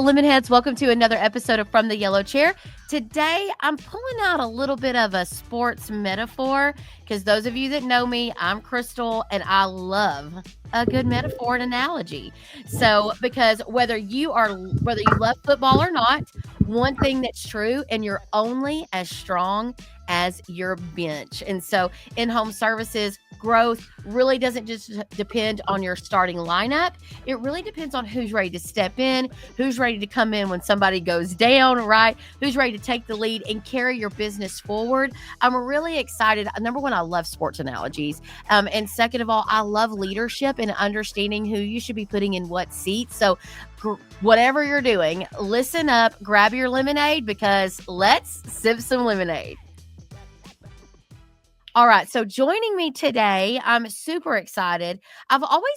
Lemonheads? Welcome to another episode of From the Yellow Chair. Today, I'm pulling out a little bit of a sports metaphor because those of you that know me, I'm Crystal and I love a good metaphor and analogy. So, because whether you love football or not, one thing that's true, and you're only as strong as your bench. And so, in home services, growth really doesn't just depend on your starting lineup. It really depends on who's ready to step in, who's ready to come in when somebody goes down, right? Who's ready to take the lead and carry your business forward. I'm really excited. Number one, I love sports analogies. And second of all, I love leadership and understanding who you should be putting in what seat. So whatever you're doing, listen up, grab your lemonade because let's sip some lemonade. All right. So joining me today, I'm super excited. I've always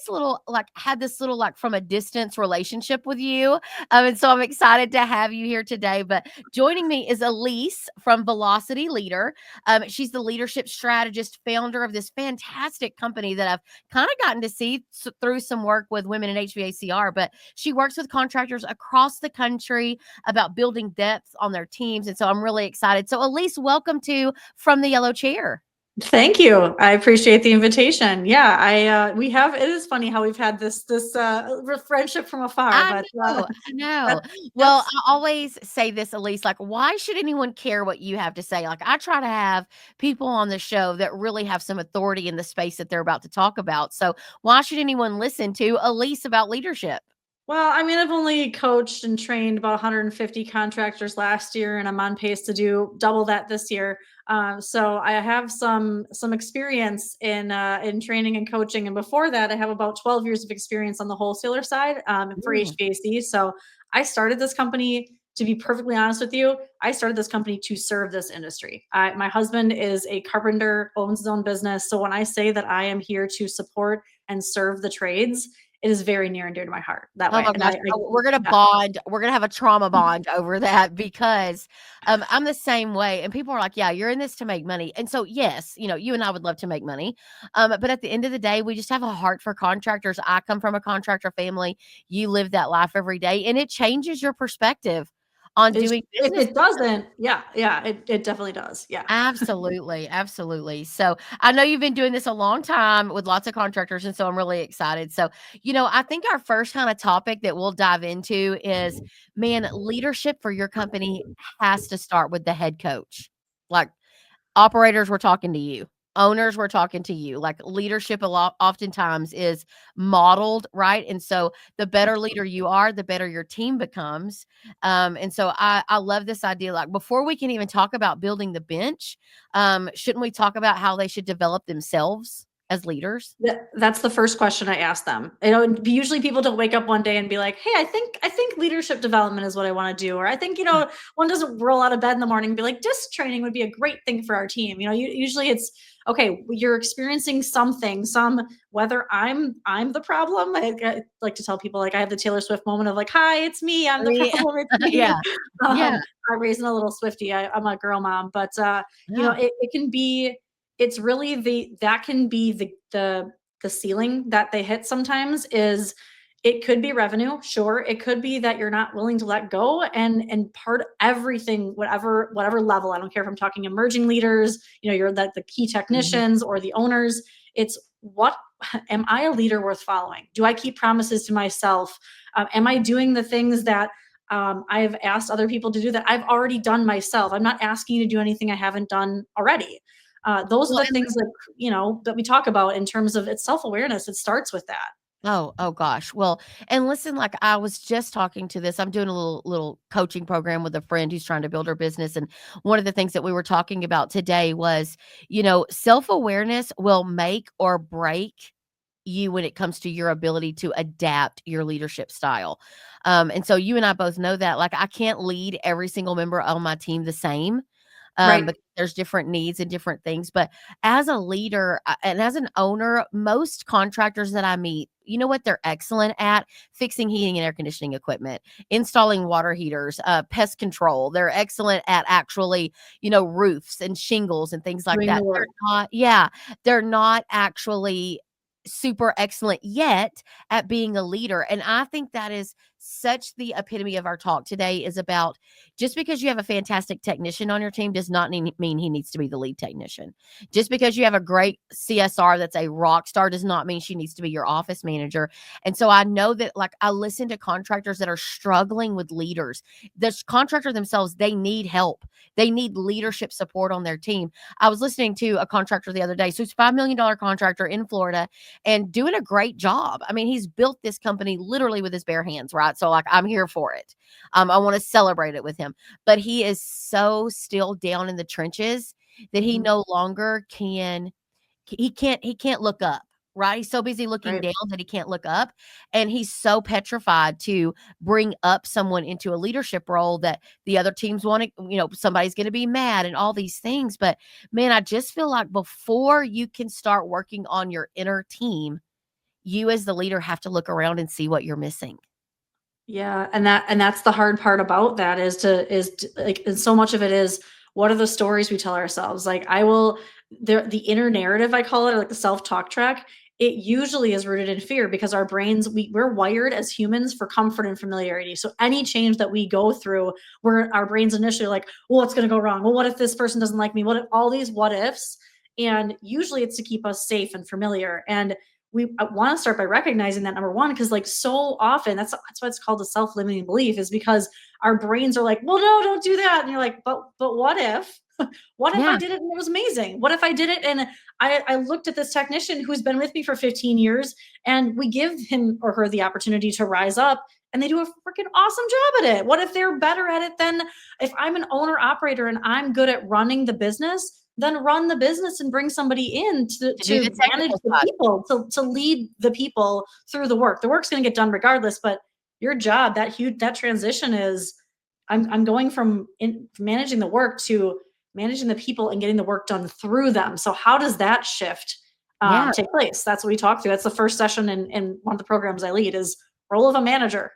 had this little from a distance relationship with you. And so I'm excited to have you here today. But joining me is Elise from Velocity Leader. She's the leadership strategist, founder of this fantastic company that I've kind of gotten to see through some work with women in HVACR. But she works with contractors across the country about building depth on their teams. And so I'm really excited. So Elise, welcome to From the Yellow Chair. Thank you. I appreciate the invitation. Yeah, it is funny how we've had this friendship from afar, I but know. Well, I always say this, Elise, why should anyone care what you have to say? I try to have people on the show that really have some authority in the space that they're about to talk about. So why should anyone listen to Elise about leadership? well, I mean, I've only coached and trained about 150 contractors last year, and I'm on pace to do double that this year. So I have some experience in training and coaching, and before that, I have about 12 years of experience on the wholesaler side for Mm. HVAC. So I started this company. To be perfectly honest with you, I started this company to serve this industry. My husband is a carpenter, owns his own business. So when I say that I am here to support and serve the trades, it is very near and dear to my heart that Oh way. my And gosh. We're going to yeah. bond. We're going to have a trauma bond over that because I'm the same way. And people are like, yeah, you're in this to make money. And so, yes, you and I would love to make money. But at the end of the day, we just have a heart for contractors. I come from a contractor family. You live that life every day and it changes your perspective on doing If business. it doesn't, yeah, it definitely does. Yeah. Absolutely, absolutely. So, I know you've been doing this a long time with lots of contractors, and so I'm really excited. So, I think our first kind of topic that we'll dive into is, man, leadership for your company has to start with the head coach. Like, operators, we're talking to you. Owners, we're talking to you. Like, leadership a lot oftentimes is modeled, right? And so the better leader you are, the better your team becomes. And so I love this idea. Like, before we can even talk about building the bench, shouldn't we talk about how they should develop themselves as leaders? That's the first question I ask them. Usually people don't wake up one day and be like, "Hey, I think leadership development is what I want to do," or I think one doesn't roll out of bed in the morning and be like, "Disc training would be a great thing for our team." Usually it's okay. You're experiencing something, whether I'm the problem. I like to tell people like I have the Taylor Swift moment of like, "Hi, it's me. I'm the Yeah. problem. It's me." Yeah. Yeah. I'm raising a little Swiftie. I'm a girl mom, but Yeah. it can be it's really that can be the ceiling that they hit sometimes is it could be revenue, sure. It could be that you're not willing to let go and part everything, whatever level. I don't care if I'm talking emerging leaders, you're the key Mhm. technicians or the owners. It's what am I a leader worth following? Do I keep promises to myself? Am I doing the things that I've asked other people to do that I've already done myself? I'm not asking you to do anything I haven't done already. Those are Well, the things that we talk about in terms of its self-awareness. It starts with that. oh gosh. Well, and listen, I was just talking to this. I'm doing a little coaching program with a friend who's trying to build her business. And one of the things that we were talking about today was, self-awareness will make or break you when it comes to your ability to adapt your leadership style. And so you and I both know that. Like, I can't lead every single member on my team the same. Right. Because there's different needs and different things. But as a leader and as an owner, most contractors that I meet, you know what they're excellent at? Fixing heating and air conditioning equipment, installing water heaters, pest control. They're excellent at actually, roofs and shingles and things like Doing the that. They're work. not, yeah, they're not actually super excellent yet at being a leader. And I think that is such the epitome of our talk today is about just because you have a fantastic technician on your team does not mean he needs to be the lead technician. Just because you have a great CSR that's a rock star does not mean she needs to be your office manager. And so I know that, like, I listen to contractors that are struggling with leaders. The contractor themselves, they need help. They need leadership support on their team. I was listening to a contractor the other day. So he's a $5 million contractor in Florida and doing a great job. I mean, he's built this company literally with his bare hands, right? So, like, I'm here for it. I want to celebrate it with him. But he is so still down in the trenches that he Mhm. no longer he can't look up, right? He's so busy looking Right. down that he can't look up. And he's so petrified to bring up someone into a leadership role that the other teams want to, somebody's going to be mad and all these things. But man, I just feel like before you can start working on your inner team, you as the leader have to look around and see what you're missing. Yeah, and that's the hard part about that is to like, and so much of it is what are the stories we tell ourselves? Like I will the inner narrative I call it, or like the self-talk track, it usually is rooted in fear because our brains we're wired as humans for comfort and familiarity. So any change that we go through, where our brains initially like, well, what's gonna go wrong? Well, what if this person doesn't like me? What if all these what ifs? And usually it's to keep us safe and familiar. And we want to start by recognizing that number one, because like so often that's why it's called a self-limiting belief, is because our brains are like, well, no, don't do that, and you're like, but what if what if I Yeah. did it and it was amazing? What if I did it and I looked at this technician who's been with me for 15 years and we give him or her the opportunity to rise up and they do a freaking awesome job at it? What if they're better at it than if I'm an owner operator and I'm good at running the business? Then run the business and bring somebody in to, To do the to manage technical the side. people, to lead the people through the work. The work's going to get done regardless, but your job, that transition is I'm going from managing the work to managing the people and getting the work done through them. So how does that shift Yeah. take place? That's what we talked through. That's the first session in one of the programs I lead is role of a manager.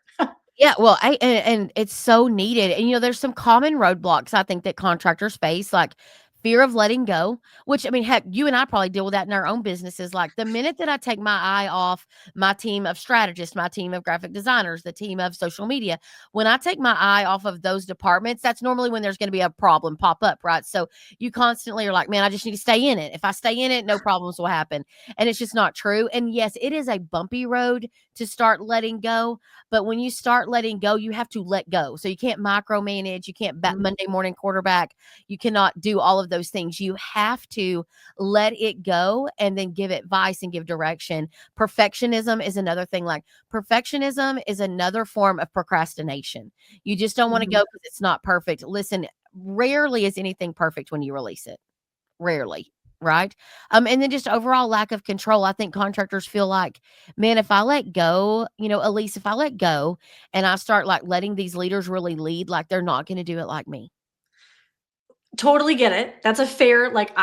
Yeah, well, and it's so needed. And there's some common roadblocks I think that contractors face, like fear of letting go, which I mean, heck, you and I probably deal with that in our own businesses. Like the minute that I take my eye off my team of strategists, my team of graphic designers, the team of social media, when I take my eye off of those departments, that's normally when there's going to be a problem pop up, right? So you constantly are like, man, I just need to stay in it. If I stay in it, no problems will happen. And it's just not true. And yes, it is a bumpy road to start letting go. But when you start letting go, you have to let go. So you can't micromanage. You can't Monday morning quarterback. You cannot do all of those things. You have to let it go and then give advice and give direction. Perfectionism is another thing. Like perfectionism is another form of procrastination. You just don't want to go Mhm. because it's not perfect. Listen, rarely is anything perfect when you release it. Rarely, right? And then just overall lack of control. I think contractors feel like, man, if I let go, Elise, if I let go and I start like letting these leaders really lead, like they're not going to do it like me. Totally get it. That's a fair, like,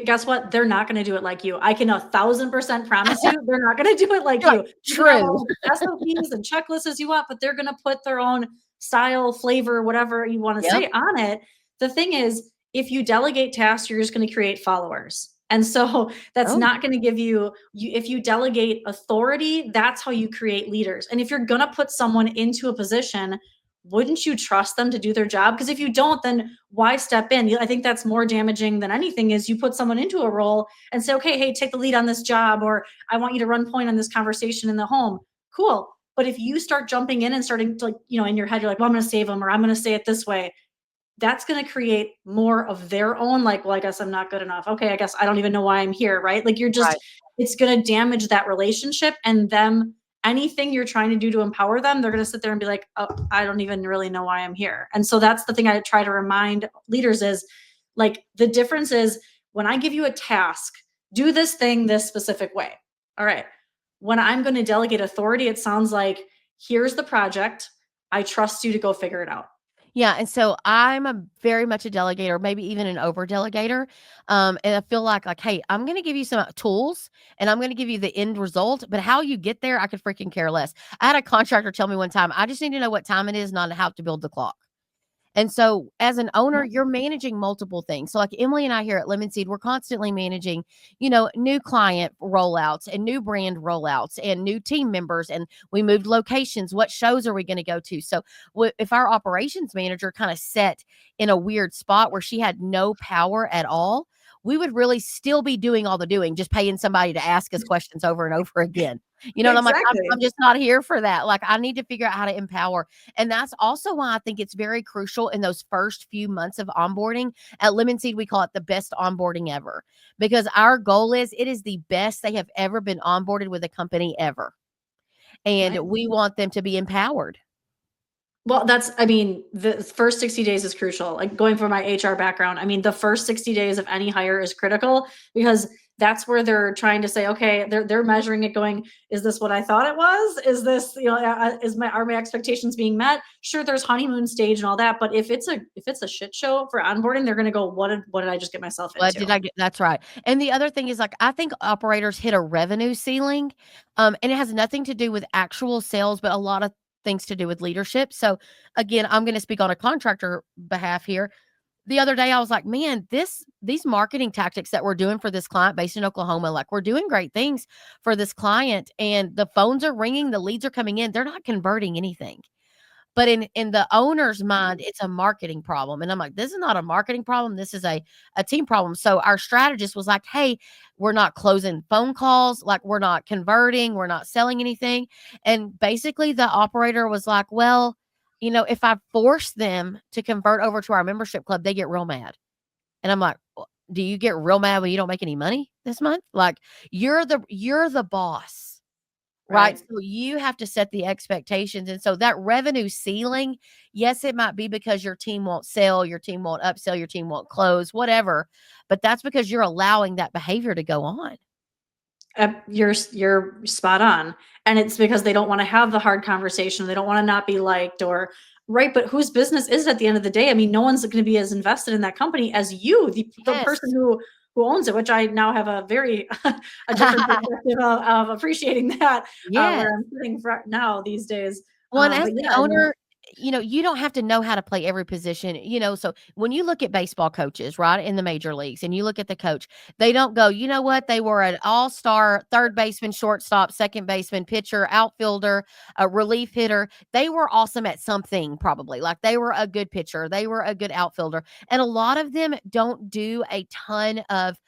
guess what? They're not going to do it like you. I can 1,000% promise you they're not going to do it like You're like, you. You can have true. all the SOPs and checklists as you want, but they're going to put their own style, flavor, whatever you want to Yep. say on it. The thing is, if you delegate tasks, you're just going to create followers. And so that's Oh, not going to give if you delegate authority, that's how you create leaders. And if you're going to put someone into a position, wouldn't you trust them to do their job? Because if you don't, then why step in? I think that's more damaging than anything is you put someone into a role and say, okay, hey, take the lead on this job, or I want you to run point on this conversation in the home. Cool. But if you start jumping in and starting to like, in your head, you're like, well, I'm going to save them or I'm going to say it this way. That's going to create more of their own, like, well, I guess I'm not good enough. Okay, I guess I don't even know why I'm here. Right. Like right. it's going to damage that relationship and them. Anything you're trying to do to empower them, they're going to sit there and be like, oh, I don't even really know why I'm here. And so that's the thing I try to remind leaders is like the difference is when I give you a task, do this thing this specific way. All right. When I'm going to delegate authority, it sounds like here's the project. I trust you to go figure it out. Yeah, and so I'm a very much a delegator, maybe even an over delegator. And I feel like, hey, I'm going to give you some tools and I'm going to give you the end result, but how you get there, I could freaking care less. I had a contractor tell me one time, I just need to know what time it is, not how to build the clock. And so as an owner, you're managing multiple things. So like Emily and I here at Lemon Seed, we're constantly managing, new client rollouts and new brand rollouts and new team members. And we moved locations. What shows are we going to go to? So if our operations manager kind of set in a weird spot where she had no power at all, we would really still be doing all the doing, just paying somebody to ask us questions over and over again. And I'm like, I'm Exactly. just not here for that. Like, I need to figure out how to empower. And that's also why I think it's very crucial in those first few months of onboarding. At Lemon Seed, we call it the best onboarding ever, because our goal is it is the best they have ever been onboarded with a company ever. And Nice. we want them to be empowered. Well, the first 60 days is crucial. Like going from my HR background, the first 60 days of any hire is critical because that's where they're trying to say, okay, they're measuring it going, is this what I thought it was? Is this, are my expectations being met? Sure, there's honeymoon stage and all that, but if it's a shit show for onboarding, they're going to go, what did I just get myself What did into? I get? That's right. And the other thing is, like, I think operators hit a revenue ceiling, and it has nothing to do with actual sales, but a lot of things to do with leadership. So again, I'm going to speak on a contractor behalf here. The other day I was like, man, these marketing tactics that we're doing for this client based in Oklahoma, like, we're doing great things for this client and the phones are ringing, the leads are coming in, they're not converting anything. But in the owner's mind, it's a marketing problem. And I'm like, this is not a marketing problem. This is a team problem. So our strategist was like, hey, we're not closing phone calls. Like, we're not converting. We're not selling anything. And basically the operator was like, well, if I force them to convert over to our membership club, they get real mad. And I'm like, "Well, do you get real mad when you don't make any money this month? Like, you're the boss. Right? Right. So you have to set the expectations, and so that revenue ceiling, yes, it might be because your team won't sell, your team won't upsell, your team won't close, whatever, but that's because you're allowing that behavior to go on. You're spot on, and it's because they don't want to have the hard conversation. They don't want to not be liked or right. But whose business is it at the end of the day? No one's going to be as invested in that company as you, the person Yes. who owns it. Which I now have a very a different perspective of appreciating that Yes. where I'm sitting now these days. Well, and as But the yeah, owner, you don't have to know how to play every position, so when you look at baseball coaches, right, in the major leagues, and you look at the coach, they don't go, "You know what? They were an all-star third baseman, shortstop, second baseman, pitcher, outfielder, a relief hitter." They were awesome at something probably, like, they were a good pitcher, they were a good outfielder, and a lot of them don't do a ton of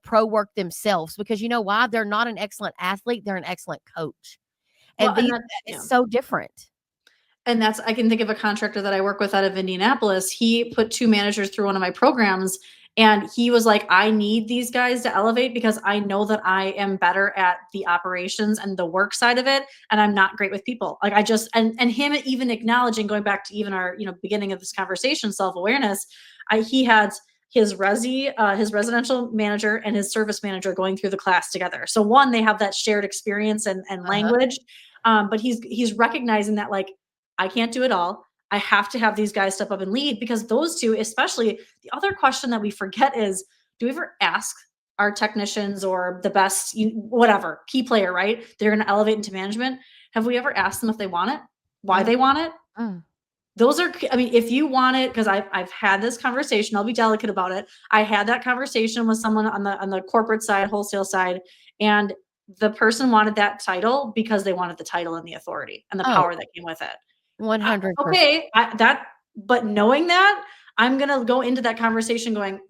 pro work themselves because you know why? They're not an excellent athlete, they're an excellent coach, well, and and these that's it's yeah. so different. And that's I can think of a contractor that I work with out of Indianapolis. He put 2 managers through one of my programs, and he was like, "I need these guys to elevate because I know that I am better at the operations and the work side of it, and I'm not great with people." Like, I just and him even acknowledging, going back to even our, beginning of this conversation, self-awareness, he had his residential manager and his service manager going through the class together. So one, they have that shared experience and Uh-huh. language, but he's recognizing that, like, I can't do it all. I have to have these guys step up and lead because those two, especially the other question that we forget is, do we ever ask our technicians or the best, whatever, key player, right? They're going to elevate into management. Have we ever asked them if they want it, why Mm, they want it? mm. Those are, if you want it, because I've had this conversation, I'll be delicate about it. I had that conversation with someone on the corporate side, wholesale side, and the person wanted that title because they wanted the title and the authority and the Oh, power that came with it. 100%. Okay, but knowing that, I'm gonna go into that conversation going,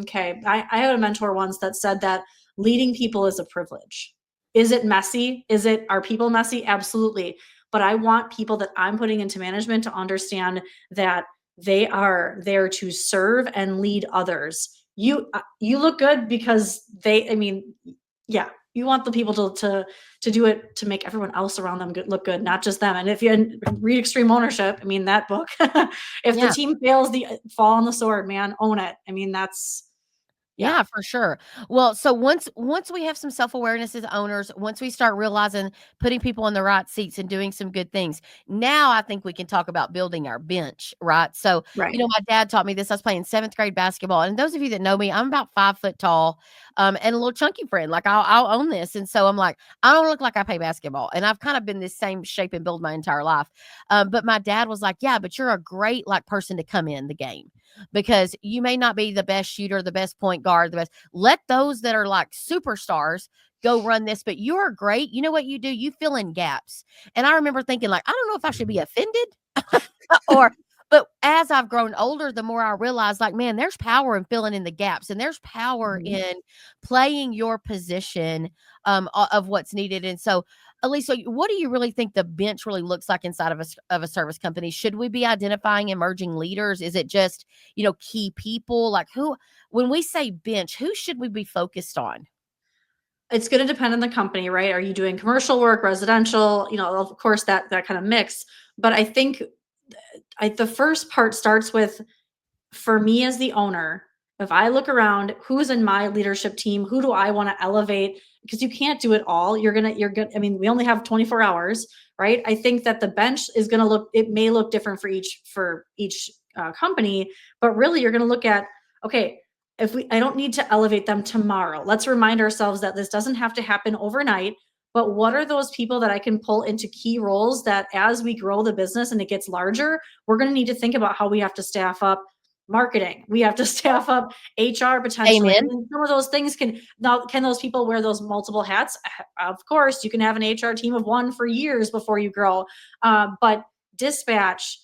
okay. I had a mentor once that said that leading people is a privilege. Is it messy? Are people messy? Absolutely. But I want people that I'm putting into management to understand that they are there to serve and lead others. You look good because yeah, you want the people to do it to make everyone else around them look good, not just them. And if you read Extreme Ownership, that book, if the Yeah. team fails, the fall on the sword, man, own it. That's Yeah. Yeah, for sure. Well, so once we have some self-awareness as owners, once we start realizing putting people in the right seats and doing some good things, now I think we can talk about building our bench, right? So, Right. my dad taught me this. I was playing 7th grade basketball, and those of you that know me, I'm about 5 foot tall, and a little chunky friend. Like I'll own this, and so I'm like, I don't look like I play basketball, and I've kind of been this same shape and build my entire life. But my dad was like, "Yeah, but you're a great like person to come in the game." Because you may not be the best shooter, the best point guard, the best. Let those that are like superstars go run this, but you're great. You know what you do? You fill in gaps. And I remember thinking, like, I don't know if I should be offended or, but as I've grown older, the more I realize, like, man, there's power in filling in the gaps and there's power Mhm. in playing your position of what's needed. And so, Elise, so what do you really think the bench really looks like inside of a service company? Should we be identifying emerging leaders? Is it just, key people? Like who, when we say bench, who should we be focused on? It's gonna depend on the company, right? Are you doing commercial work, residential? Of course, that kind of mix. But I think the first part starts with, for me as the owner, if I look around, who's in my leadership team? Who do I want to elevate? Because you can't do it all. You're gonna, I mean, we only have 24 hours, right? I think that the bench is gonna it may look different for each company, but really you're gonna look at, okay, I don't need to elevate them tomorrow. Let's remind ourselves that this doesn't have to happen overnight. But what are those people that I can pull into key roles that as we grow the business and it gets larger, we're going to need to think about how we have to staff up marketing. We have to staff up HR potentially. I Amen. mean, some of those things can those people wear those multiple hats? Of course, you can have an HR team of one for years before you grow. But dispatch,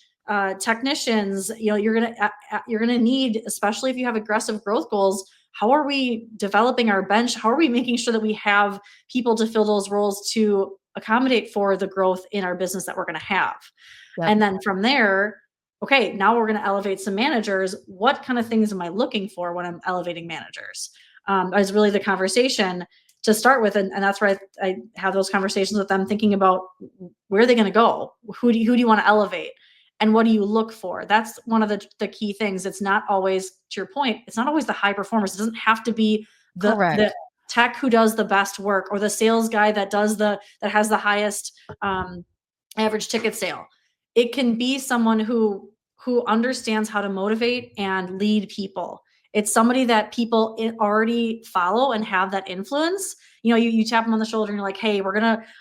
technicians, you're gonna need, especially if you have aggressive growth goals. How are we developing our bench? How are we making sure that we have people to fill those roles to accommodate for the growth in our business that we're going to have? Yep. And then from there, okay, now we're going to elevate some managers. What kind of things am I looking for when I'm elevating managers? Is really the conversation to start with. And that's where I have those conversations with them, thinking about where are they going to go? Who do you want to elevate? And what do you look for? That's one of the key things. It's not always, to your point, it's not always the high performers. It doesn't have to be the Correct. tech who does the best work, or the sales guy that has the highest average ticket sale. It can be someone who understands how to motivate and lead people. It's somebody that people already follow and have that influence. You tap them on the shoulder and you're like, hey,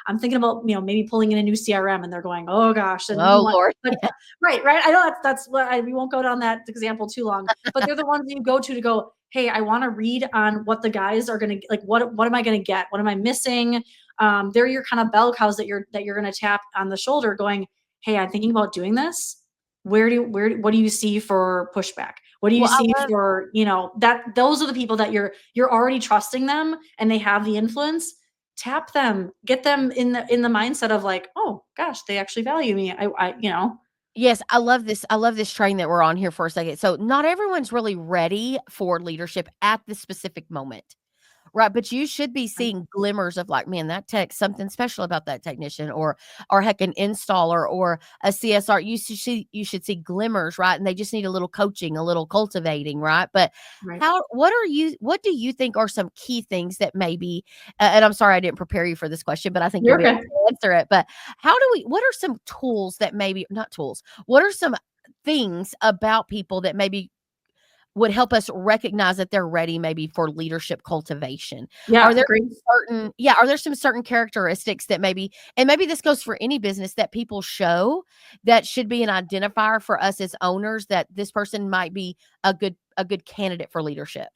I'm thinking about, maybe pulling in a new CRM, and they're going, oh gosh. And you Oh, want, Lord. but, right. I know that's what we won't go down that example too long, but they're the ones you go to go, hey, I want to read on what the guys are going to, like, what am I going to get? What am I missing? They're your kind of bell cows that you're going to tap on the shoulder going, hey, I'm thinking about doing this. What do you see for pushback? What do you Well, see I love for, that those are the people that you're already trusting them and they have the influence. Tap them, get them in the mindset of like, oh gosh, they actually value me. Yes, I love this train that we're on here for a second. So, not everyone's really ready for leadership at this specific moment. Right, but you should be seeing glimmers of like, man, that tech something special about that technician or heck an installer or a CSR. You should see glimmers, right? And they just need a little coaching, a little cultivating, right? But Right. what do you think are some key things that maybe and I'm sorry I didn't prepare you for this question, but I think you'll You're be able okay. to answer it. But what are some tools that maybe not tools, what are some things about people that maybe would help us recognize that they're ready maybe for leadership cultivation. Are Yeah, there great. some certain characteristics that maybe and maybe this goes for any business that people show that should be an identifier for us as owners that this person might be a good candidate for leadership?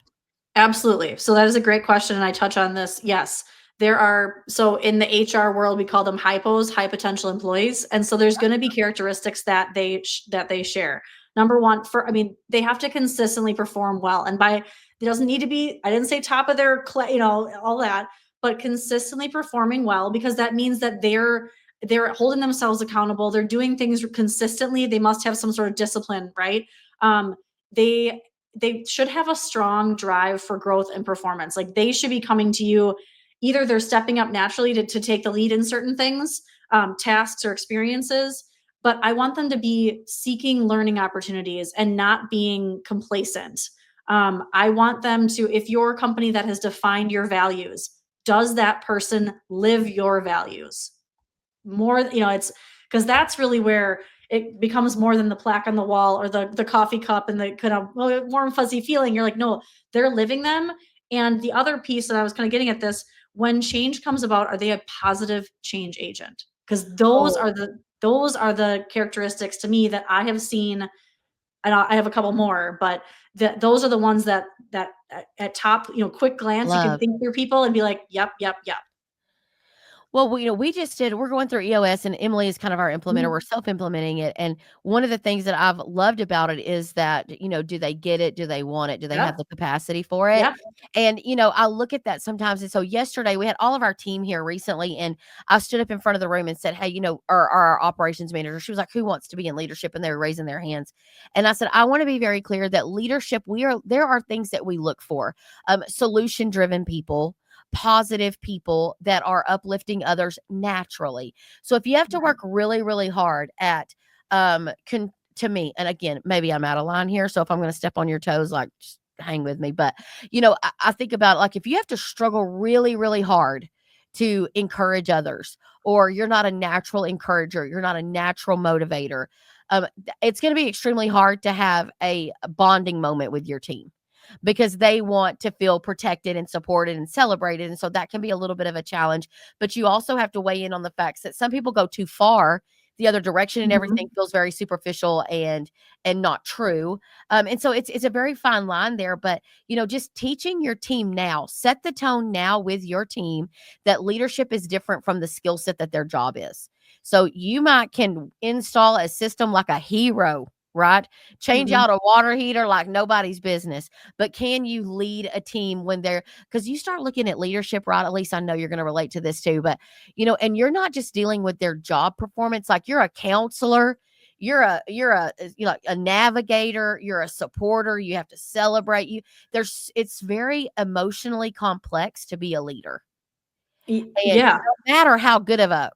Absolutely. So that is a great question, and I touch on this. Yes, there are. So in the HR world, we call them hypos, high potential employees, and so there's going to be characteristics that they share. Number one, I mean, they have to consistently perform well, and by it doesn't need to be. I didn't say top of their, all that, but consistently performing well, because that means that they're holding themselves accountable. They're doing things consistently. They must have some sort of discipline, right? They should have a strong drive for growth and performance. Like, they should be coming to you, either they're stepping up naturally to take the lead in certain things, tasks or experiences, but I want them to be seeking learning opportunities and not being complacent. I want them to, if you're a company that has defined your values, does that person live your values? More, it's because that's really where it becomes more than the plaque on the wall or the coffee cup and the kind of warm fuzzy feeling. You're like, no, they're living them. And the other piece that I was kind of getting at this, when change comes about, are they a positive change agent? Because Oh, those are the characteristics to me that I have seen, and I have a couple more, but those are the ones that at top, quick glance, you can love. think through people and be like, yep, yep, yep. Well, we're going through EOS and Emily is kind of our implementer. We're Mhm. self-implementing it. And one of the things that I've loved about it is that, do they get it? Do they want it? Do they have Yep, the capacity for it? yep. And, I look at that sometimes. And so yesterday we had all of our team here recently, and I stood up in front of the room and said, hey, our operations manager, she was like, who wants to be in leadership? And they were raising their hands. And I said, I want to be very clear that leadership, there are things that we look for. Solution driven people, positive people that are uplifting others naturally. So if you have to Right. work really, really hard at to me, and again, maybe I'm out of line here. So if I'm going to step on your toes, like just hang with me. But I think about like if you have to struggle really, really hard to encourage others, or you're not a natural encourager, you're not a natural motivator. It's going to be extremely hard to have a bonding moment with your team because they want to feel protected and supported and celebrated. And so that can be a little bit of a challenge. But you also have to weigh in on the facts that some people go too far the other direction and everything Mhm. feels very superficial and not true. And so it's a very fine line there. But just teaching your team now, set the tone now with your team that leadership is different from the skill set that their job is. So you might can install a system like a hero, right? Change Mhm. out a water heater like nobody's business. But can you lead a team when they're because you start looking at leadership, right? At least I know you're going to relate to this too. But and you're not just dealing with their job performance, like you're a counselor, a navigator, you're a supporter, you have to celebrate you. It's very emotionally complex to be a leader. And Yeah. no matter how good of a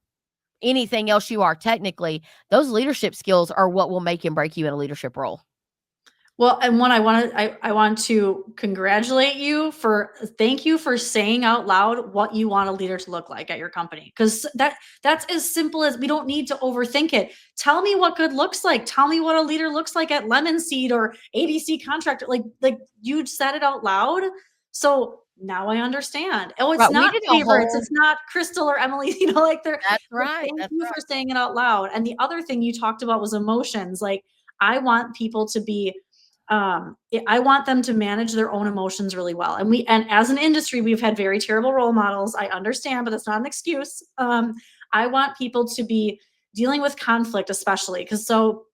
anything else you are technically, those leadership skills are what will make and break you in a leadership role. Well, and one I want to congratulate you for thank you for saying out loud what you want a leader to look like at your company. Because that's as simple as we don't need to overthink it. Tell me what good looks like. Tell me what a leader looks like at Lemon Seed or ABC Contractor. Like you said it out loud. So now I understand. Oh, it's Right, we not did a favorites. whole It's not Crystal or Emily, like they're That's but right, thank that's you for right. saying it out loud. And the other thing you talked about was emotions. Like I want people to be I want them to manage their own emotions really well. And as an industry, we've had very terrible role models. I understand, but that's not an excuse. I want people to be dealing with conflict, especially because so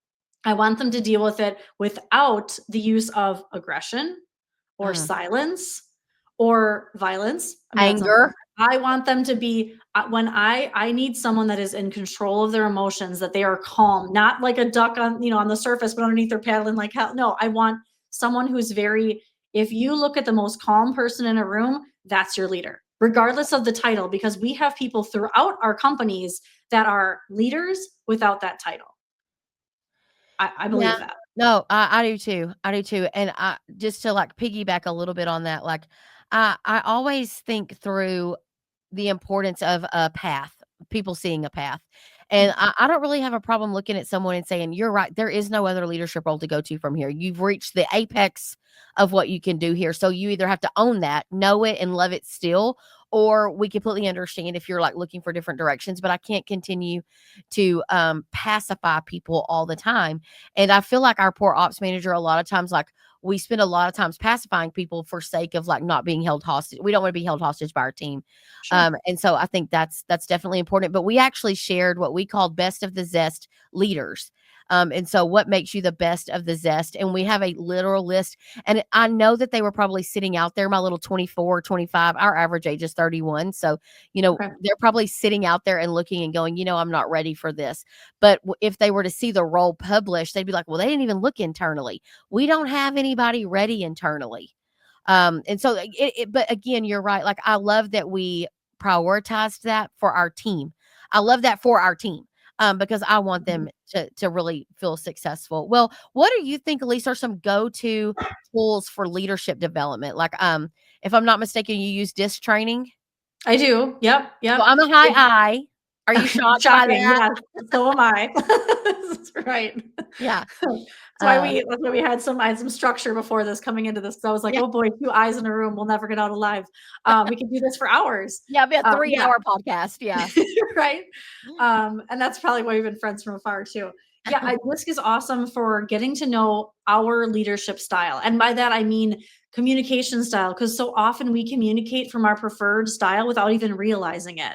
I want them to deal with it without the use of aggression or Mm. silence or violence. I mean, that's Anger. unfortunate. I want them to be when I need someone that is in control of their emotions, that they are calm, not like a duck on on the surface, but underneath they're paddling like hell. No, I want someone who's very. If you look at the most calm person in a room, that's your leader, regardless of the title, because we have people throughout our companies that are leaders without that title. I Yeah. believe that. No, I do too. I do too. And I just to like piggyback a little bit on that, like I always think through the importance of a path, people seeing a path. And I don't really have a problem looking at someone and saying, you're right, there is no other leadership role to go to from here. You've reached the apex of what you can do here. So you either have to own that, know it, and love it still, or we completely understand if you're like looking for different directions. But I can't continue to pacify people all the time. And I feel like our poor ops manager, a lot of times, like we spend a lot of times pacifying people for sake of like not being held hostage. We don't want to be held hostage by our team. Sure. And so I think that's definitely important. But we actually shared what we called best of the zest leaders. And so what makes you the best of the zest? And we have a literal list. And I know that they were probably sitting out there, my little 24, 25. Our average age is 31. So, Okay. they're probably sitting out there and looking and going, I'm not ready for this. But if they were to see the role published, they'd be like, well, they didn't even look internally. We don't have anybody ready internally. And so but again, you're right. Like I love that we prioritized that for our team. I love that for our team. because I want Mhm. them to really feel successful. Well, what do you think, Elise, are some go-to tools for leadership development? Like, if I'm not mistaken, you use disc training? I do. Yep, So yep. I'm a high I. Are you shocked by Shocking, that? yes, so am I. That's right. Yeah. That's why we had I had some structure before this coming into this, 'cause I was like, Yeah. "Oh boy, 2 eyes in a room, we'll never get out alive." We could do this for hours. Yeah, be a Yeah. 3-hour podcast, yeah. Right? And that's probably why we've been friends from afar too. Yeah, Whisk is awesome for getting to know our leadership style. And by that, I mean communication style, because so often we communicate from our preferred style without even realizing it.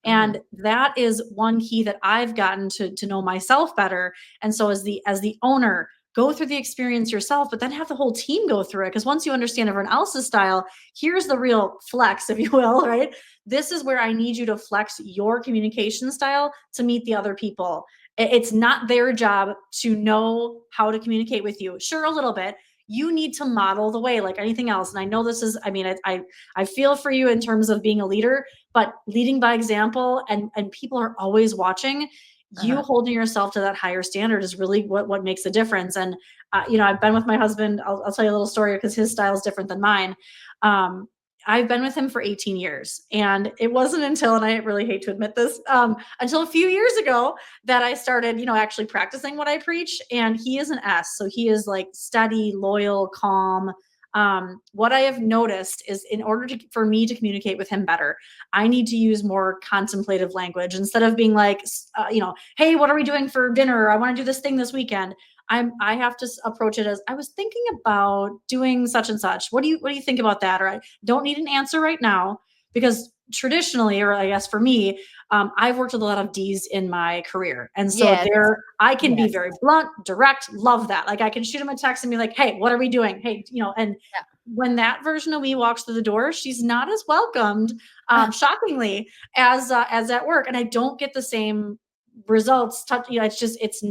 Mhm. And that is one key that I've gotten to know myself better. And so as the owner, go through the experience yourself, but then have the whole team go through it. Because once you understand everyone else's style, here's the real flex, if you will, right? This is where I need you to flex your communication style to meet the other people. It's not their job to know how to communicate with you. Sure, a little bit. You need to model the way, like anything else. And I know this is, I mean, I feel for you in terms of being a leader, but leading by example, and people are always watching. You Uh-huh. holding yourself to that higher standard is really what makes a difference. And I've been with my husband. I'll tell you a little story because his style is different than mine. Um, I've been with him for 18 years. And it wasn't until, and I really hate to admit this, until a few years ago that I started, actually practicing what I preach. And he is an S. So he is like steady, loyal, calm. What I have noticed is in order for me to communicate with him better, I need to use more contemplative language instead of being like, hey, what are we doing for dinner? I want to do this thing this weekend. I have to approach it as I was thinking about doing such and such. What do you think about that? Or I don't need an answer right now because traditionally, or I guess for me, I've worked with a lot of D's in my career, and so Yes. there I can be Yes. very blunt, direct. Love that. Like I can shoot him a text and be like, "Hey, what are we doing? Hey, and Yeah. when that version of me walks through the door, she's not as welcomed, shockingly, as at work, and I don't get the same results. It's just it's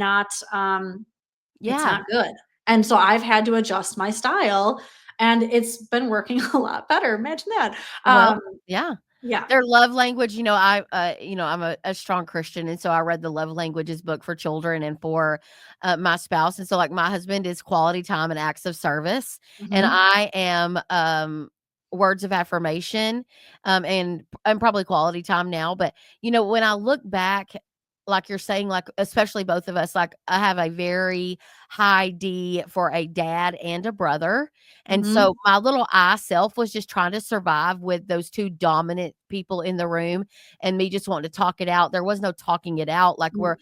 Yeah. not good. And so I've had to adjust my style and it's been working a lot better. Imagine that. Well, Um, yeah. yeah. Their love language, I'm a strong Christian, and so I read the love languages book for children and for, my spouse, and so, like, my husband is quality time and acts of service, and Mhm. I am, words of affirmation, and probably quality time now, but, when I look back, like you're saying, like, especially both of us, like, I have a very high D for a dad and a brother, and so Mhm. my little I self was just trying to survive with those 2 dominant people in the room and me just wanting to talk it out. There was no talking it out, like, Mm.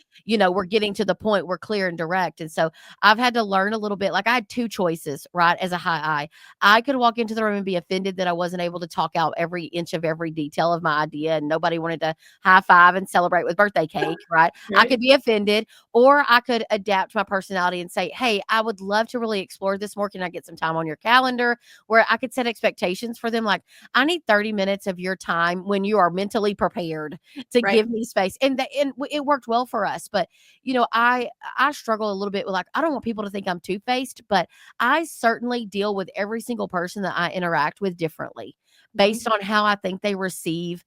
we're getting to the point, we're clear and direct, and so I've had to learn a little bit, like, I had 2 choices, right, as a high I. I could walk into the room and be offended that I wasn't able to talk out every inch of every detail of my idea and nobody wanted to high five and celebrate with birthday cake, right? I Right. could be offended, or I could adapt my personality and say, "Hey, I would love to really explore this more. Can I get some time on your calendar?" Where I could set expectations for them, like, "I need 30 minutes of your time when you are mentally prepared to Right. give me space." It worked well for us, but, I struggle a little bit with, like, I don't want people to think I'm two-faced, but I certainly deal with every single person that I interact with differently based Mhm. on how I think they receive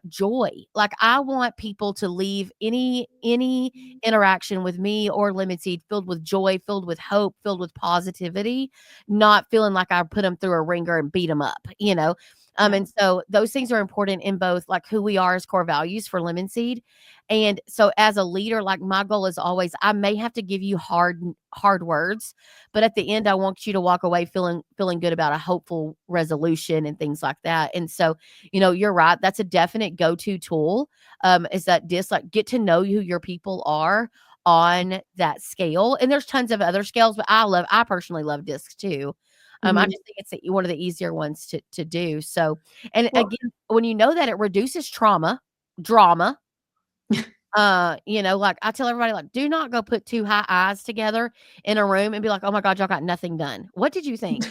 joy. Like, I want people to leave any interaction with me or Lemon Seed filled with joy, filled with hope, filled with positivity, not feeling like I put them through a ringer and beat them up. Yeah. And so those things are important in both, like, who we are as core values for Lemon Seed. And so as a leader, like, my goal is always, I may have to give you hard words, but at the end I want you to walk away feeling good about a hopeful resolution and things like that. And so, you're right. That's a definite go-to tool. Is that disc, like, get to know who your people are on that scale. And there's tons of other scales, but I personally love discs too. I Mhm. just think it's one of the easier ones to do. So, and Well, again, when you know that, it reduces drama. Like, I tell everybody, like, do not go put 2 high eyes together in a room and be like, "Oh my god, y'all got nothing done. What did you think?"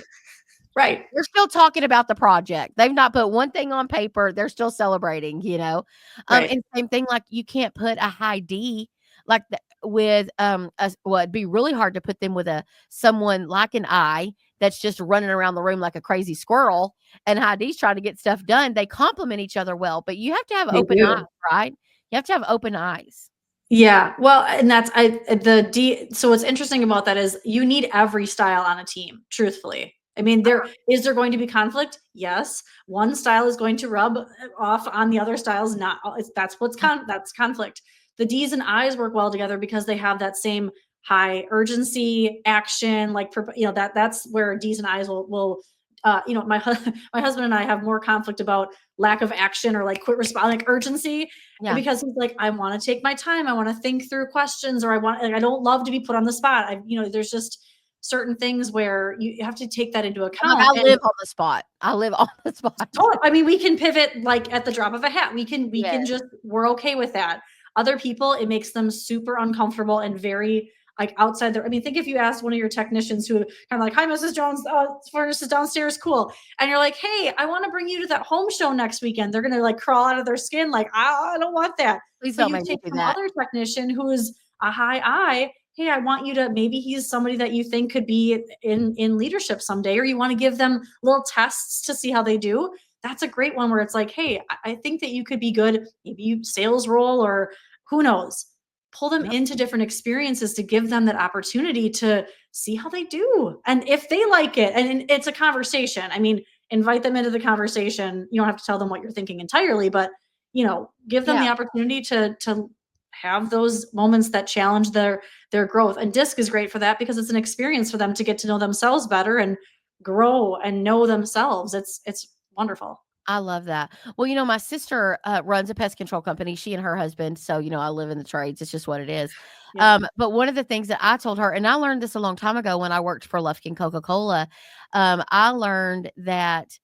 right. They're still talking about the project. They've not put one thing on paper. They're still celebrating. Right. And same thing, like, you can't put a high D like with it'd be really hard to put them with someone like an I that's just running around the room like a crazy squirrel, and high D's trying to get stuff done. They complement each other well, but you have to have They open eyes, do. right? You have to have open eyes. Yeah. Well, and that's the D so what's interesting about that is you need every style on a team, truthfully. I mean, there going to be conflict? Yes. One style is going to rub off on the other styles not. That's that's conflict. The D's and I's work well together because they have that same high urgency, action, like that's where D's and I's will my husband and I have more conflict about lack of action or like quit respond like urgency Yeah. because he's like, I want to take my time. I want to think through questions, or I don't love to be put on the spot. There's just certain things where you have to take that into Like, account. I And live on the spot. I live on the spot. I mean, we can pivot like at the drop of a hat. We can Yes. just we're okay with that. Other people, it makes them super uncomfortable and very like outside their. I mean, think if you asked one of your technicians who kind of like, "Hi, Mrs. Jones, furnace is downstairs, cool," and you're like, "Hey, I want to bring you to that home show next weekend." They're gonna like crawl out of their skin, like, I don't want that." Please But don't you make me take do some that. other technician who is a high I. Hey, I want you to maybe he's somebody that you think could be in leadership someday, or you want to give them little tests to see how they do. That's a great one where it's like, hey, I think that you could be good, maybe you sales role or who knows. Pull them Yep. into different experiences to give them that opportunity to see how they do. And if they like it, and it's a conversation. I mean, invite them into the conversation. You don't have to tell them what you're thinking entirely, but give them Yeah. the opportunity to have those moments that challenge their growth. And disc is great for that because it's an experience for them to get to know themselves better and grow and know themselves. It's wonderful. I love that. Well, my sister, runs a pest control company, she and her husband, so, I live in the trades, it's just what it is. Yep. But one of the things that I told her, and I learned this a long time ago when I worked for Lufkin Coca-Cola, I learned that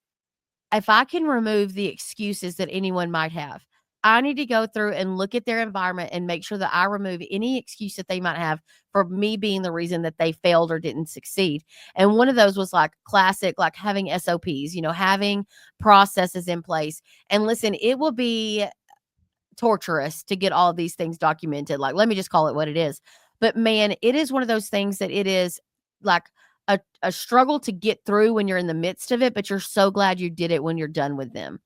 if I can remove the excuses that anyone might have, I need to go through and look at their environment and make sure that I remove any excuse that they might have for me being the reason that they failed or didn't succeed. And one of those was like classic, like having SOPs, having processes in place. And listen, it will be torturous to get all of these things documented. Like, let me just call it what it is. But man, it is one of those things that it is like a struggle to get through when you're in the midst of it, but you're so glad you did it when you're done with them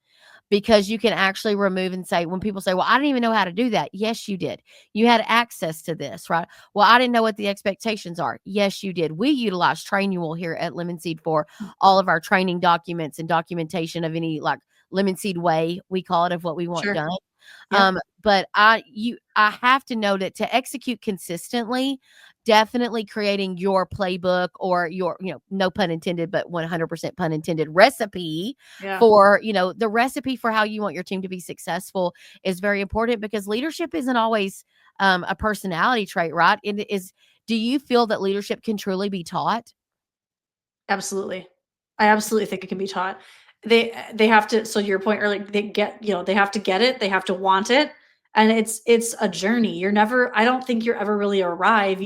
because you can actually remove and say, when people say, well, I didn't even know how to do that. Yes, you did. You had access to this, right? Well, I didn't know what the expectations are. Yes, you did. We utilize Trainual here at Lemon Seed for all of our training documents and documentation of any like Lemon Seed way, we call it, of what we want Sure. done. Yep. But I have to know that to execute consistently, definitely creating your playbook or your, no pun intended, but 100% pun intended recipe Yeah. for, the recipe for how you want your team to be successful is very important because leadership isn't always a personality trait, right? It is. Do you feel that leadership can truly be taught? Absolutely. I absolutely think it can be taught. They have to so your point earlier, they have to get it, they have to want it, and it's a journey. I don't think you're ever really arrive.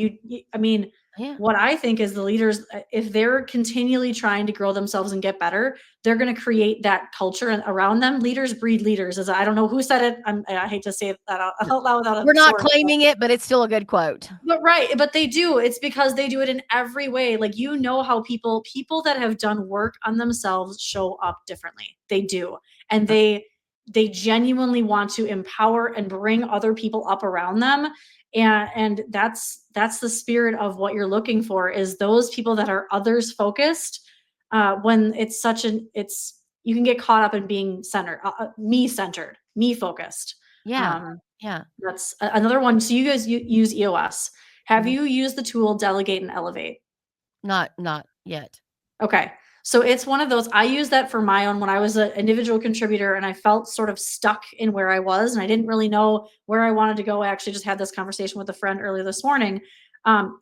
I mean, Yeah. what I think is the leaders, if they're continually trying to grow themselves and get better, they're going to create that culture and around them. Leaders breed leaders. As I don't know who said it. I hate to say that out loud without a We're not source. claiming it, but it's still a good quote. But right, but they do. It's because they do it in every way. Like how people that have done work on themselves show up differently. They do. And they genuinely want to empower and bring other people up around them. And that's the spirit of what you're looking for is those people that are others focused. When it's such an it's you can get caught up in being centered, me focused. Yeah. Um, Yeah. that's another one. So you guys use EOS. Have Mhm. you used the tool Delegate and Elevate? Not yet. Okay. So it's one of those I use that for my own when I was an individual contributor and I felt sort of stuck in where I was and I didn't really know where I wanted to go. I actually just had this conversation with a friend earlier this morning.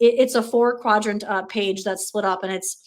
It's a 4 quadrant page that's split up and it's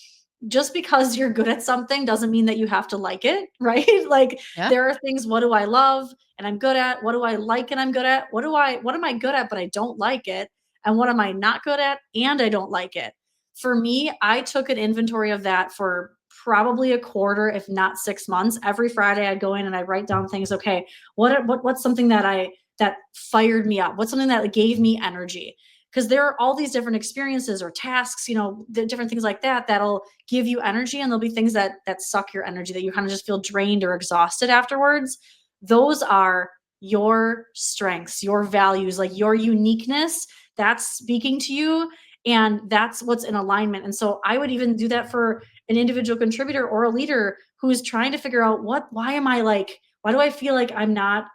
just because you're good at something doesn't mean that you have to like it, right? Like Yeah. there are things, what do I love and I'm good at? What do I like and I'm good at? What am I good at but I don't like it? And what am I not good at and I don't like it? For me, I took an inventory of that for probably a quarter, if not 6 months. Every Friday, I'd go in and I'd write down things. Okay, what's something that fired me up? What's something that gave me energy? Because there are all these different experiences or tasks, the different things like that that'll give you energy, and there'll be things that suck your energy that you kind of just feel drained or exhausted afterwards. Those are your strengths, your values, like your uniqueness, that's speaking to you, and that's what's in alignment. And so I would even do that for an individual contributor or a leader who's trying to figure out why do I feel like I'm not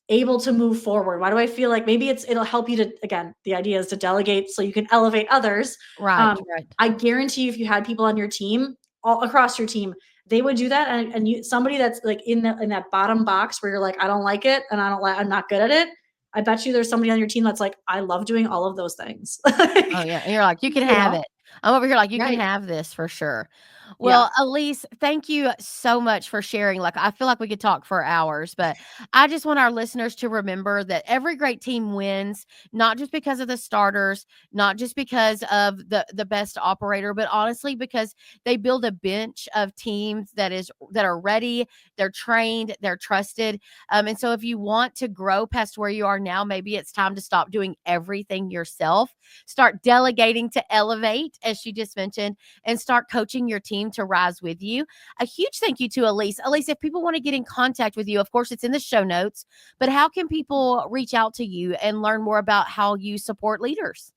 able to move forward? Why do I feel like maybe it'll help you to, again, the idea is to delegate so you can elevate others. Right, Um, right. I guarantee you, if you had people on your team, all across your team, they would do that. And you, somebody that's like in that bottom box where you're like, I don't like it and I'm not good at it. I bet you there's somebody on your team that's like, I love doing all of those things. Oh, Like, yeah, and you're like, "You can you have know? it." I'm over here like, "You can Right. have this for sure." Yeah. Well, Elise, thank you so much for sharing, like, I feel like we could talk for hours, but I just want our listeners to remember that every great team wins, not just because of the starters, not just because of the best operator, but honestly because they build a bench of teams that are ready, they're trained, they're trusted, and so if you want to grow past where you are now, maybe it's time to stop doing everything yourself. Start delegating to elevate, as she just mentioned, and start coaching your team to rise with you. A huge thank you to Elise. Elise, if people want to get in contact with you, of course, it's in the show notes, but how can people reach out to you and learn more about how you support leaders?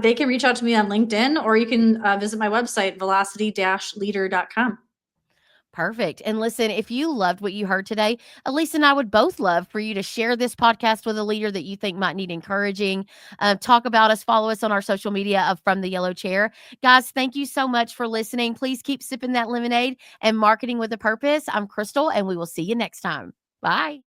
They can reach out to me on LinkedIn, or you can visit my website, velocity-leader.com. Perfect. And listen, if you loved what you heard today, Elise and I would both love for you to share this podcast with a leader that you think might need encouraging. Talk about us, follow us on our social media of From the Yellow Chair. Guys, thank you so much for listening. Please keep sipping that lemonade and marketing with a purpose. I'm Crystal, and we will see you next time. Bye.